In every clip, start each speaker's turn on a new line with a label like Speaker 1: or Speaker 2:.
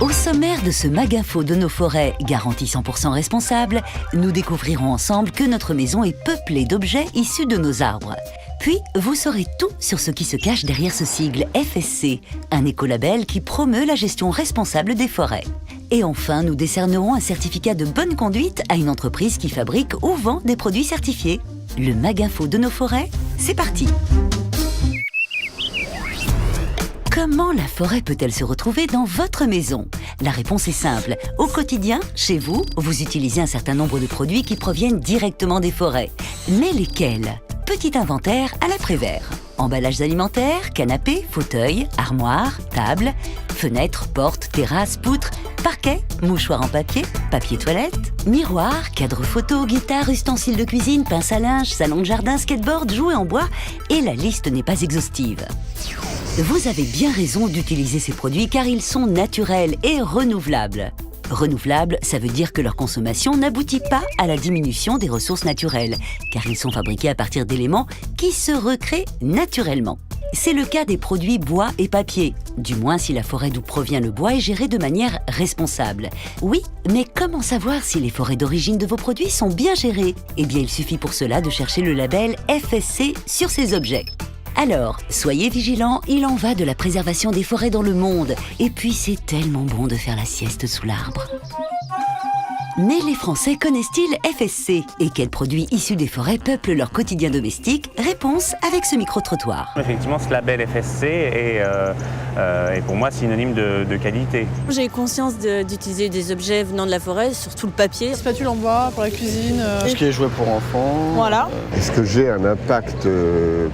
Speaker 1: Au sommaire de ce Maginfo de nos forêts, garantie 100% responsable, nous découvrirons ensemble que notre maison est peuplée d'objets issus de nos arbres. Puis, vous saurez tout sur ce qui se cache derrière ce sigle FSC, un écolabel qui promeut la gestion responsable des forêts. Et enfin, nous décernerons un certificat de bonne conduite à une entreprise qui fabrique ou vend des produits certifiés. Le Maginfo de nos forêts, c'est parti! Comment la forêt peut-elle se retrouver dans votre maison? La réponse est simple. Au quotidien, chez vous, vous utilisez un certain nombre de produits qui proviennent directement des forêts. Mais lesquels? Petit inventaire à l'après-vert. Emballages alimentaires, canapés, fauteuils, armoires, tables, fenêtres, portes, terrasses, poutres, parquets, mouchoirs en papier, papier toilette, miroirs, cadres photo, guitares, ustensiles de cuisine, pince à linge, salon de jardin, skateboard, jouets en bois, et la liste n'est pas exhaustive. Vous avez bien raison d'utiliser ces produits car ils sont naturels et renouvelables. Renouvelables, ça veut dire que leur consommation n'aboutit pas à la diminution des ressources naturelles, car ils sont fabriqués à partir d'éléments qui se recréent naturellement. C'est le cas des produits bois et papier, du moins si la forêt d'où provient le bois est gérée de manière responsable. Oui, mais comment savoir si les forêts d'origine de vos produits sont bien gérées? Eh bien, il suffit pour cela de chercher le label FSC sur ces objets. Alors, soyez vigilants, il en va de la préservation des forêts dans le monde. Et puis, c'est tellement bon de faire la sieste sous l'arbre. Mais les Français connaissent-ils FSC? Et quels produits issus des forêts peuplent leur quotidien domestique? Réponse avec ce micro-trottoir.
Speaker 2: Effectivement, ce label FSC est pour moi synonyme de qualité.
Speaker 3: J'ai conscience d'utiliser des objets venant de la forêt, surtout le papier.
Speaker 4: Spatule en bois pour la cuisine.
Speaker 5: Tout ce qui est jouet pour enfants.
Speaker 4: Voilà.
Speaker 6: Est-ce que j'ai un impact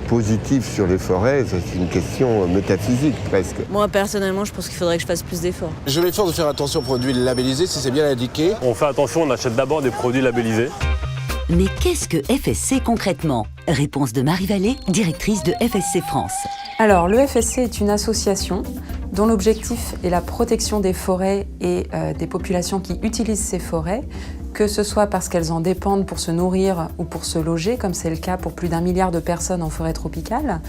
Speaker 6: positif sur les forêts? C'est une question métaphysique presque.
Speaker 3: Moi, personnellement, je pense qu'il faudrait que je fasse plus d'efforts.
Speaker 5: Je vais l'effort de faire attention aux produits labellisés si c'est bien indiqué.
Speaker 7: On fait attention, on achète d'abord des produits labellisés.
Speaker 1: Mais qu'est-ce que FSC concrètement? Réponse de Marie Vallée, directrice de FSC France.
Speaker 8: Alors, le FSC est une association dont l'objectif est la protection des forêts et des populations qui utilisent ces forêts, que ce soit parce qu'elles en dépendent pour se nourrir ou pour se loger, comme c'est le cas pour plus d'1 milliard de personnes en forêt tropicale,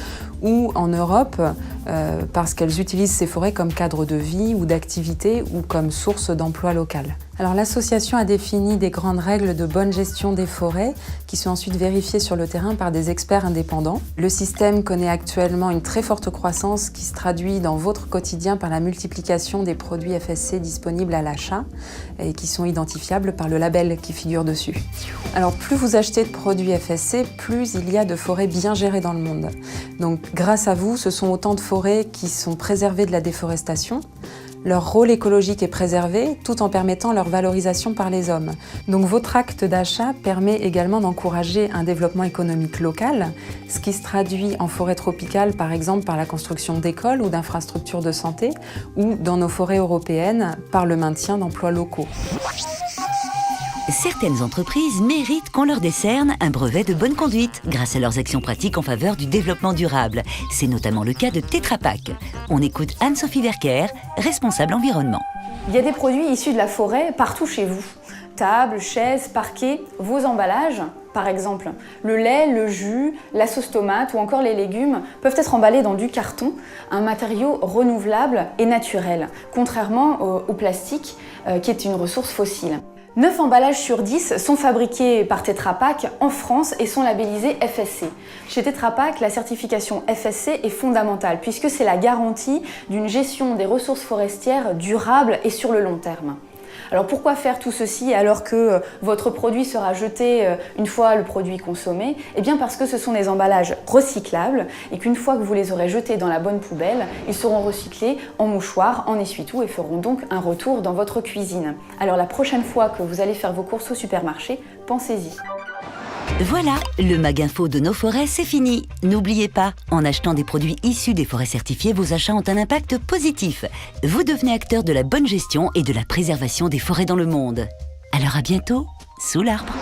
Speaker 8: ou en Europe, parce qu'elles utilisent ces forêts comme cadre de vie ou d'activité ou comme source d'emploi local. Alors l'association a défini des grandes règles de bonne gestion des forêts qui sont ensuite vérifiées sur le terrain par des experts indépendants. Le système connaît actuellement une très forte croissance qui se traduit dans votre quotidien par la multiplication des produits FSC disponibles à l'achat et qui sont identifiables par le label qui figure dessus. Alors plus vous achetez de produits FSC, plus il y a de forêts bien gérées dans le monde. Donc grâce à vous, ce sont autant de forêts qui sont préservées de la déforestation. Leur rôle écologique est préservé tout en permettant leur valorisation par les hommes. Donc votre acte d'achat permet également d'encourager un développement économique local, ce qui se traduit en forêt tropicale par exemple par la construction d'écoles ou d'infrastructures de santé ou dans nos forêts européennes par le maintien d'emplois locaux.
Speaker 1: Certaines entreprises méritent qu'on leur décerne un brevet de bonne conduite grâce à leurs actions pratiques en faveur du développement durable. C'est notamment le cas de Tetra Pak. On écoute Anne-Sophie Verker, responsable environnement.
Speaker 9: Il y a des produits issus de la forêt partout chez vous. Tables, chaises, parquets, vos emballages, par exemple. Le lait, le jus, la sauce tomate ou encore les légumes peuvent être emballés dans du carton, un matériau renouvelable et naturel, contrairement au plastique qui est une ressource fossile. 9 emballages sur 10 sont fabriqués par Tetra Pak en France et sont labellisés FSC. Chez Tetra Pak, la certification FSC est fondamentale puisque c'est la garantie d'une gestion des ressources forestières durable et sur le long terme. Alors pourquoi faire tout ceci alors que votre produit sera jeté une fois le produit consommé? Eh bien parce que ce sont des emballages recyclables et qu'une fois que vous les aurez jetés dans la bonne poubelle, ils seront recyclés en mouchoirs, en essuie-tout et feront donc un retour dans votre cuisine. Alors la prochaine fois que vous allez faire vos courses au supermarché, pensez-y.
Speaker 1: Voilà, le Maginfo de nos forêts, c'est fini. N'oubliez pas, en achetant des produits issus des forêts certifiées, vos achats ont un impact positif. Vous devenez acteur de la bonne gestion et de la préservation des forêts dans le monde. Alors à bientôt, sous l'arbre.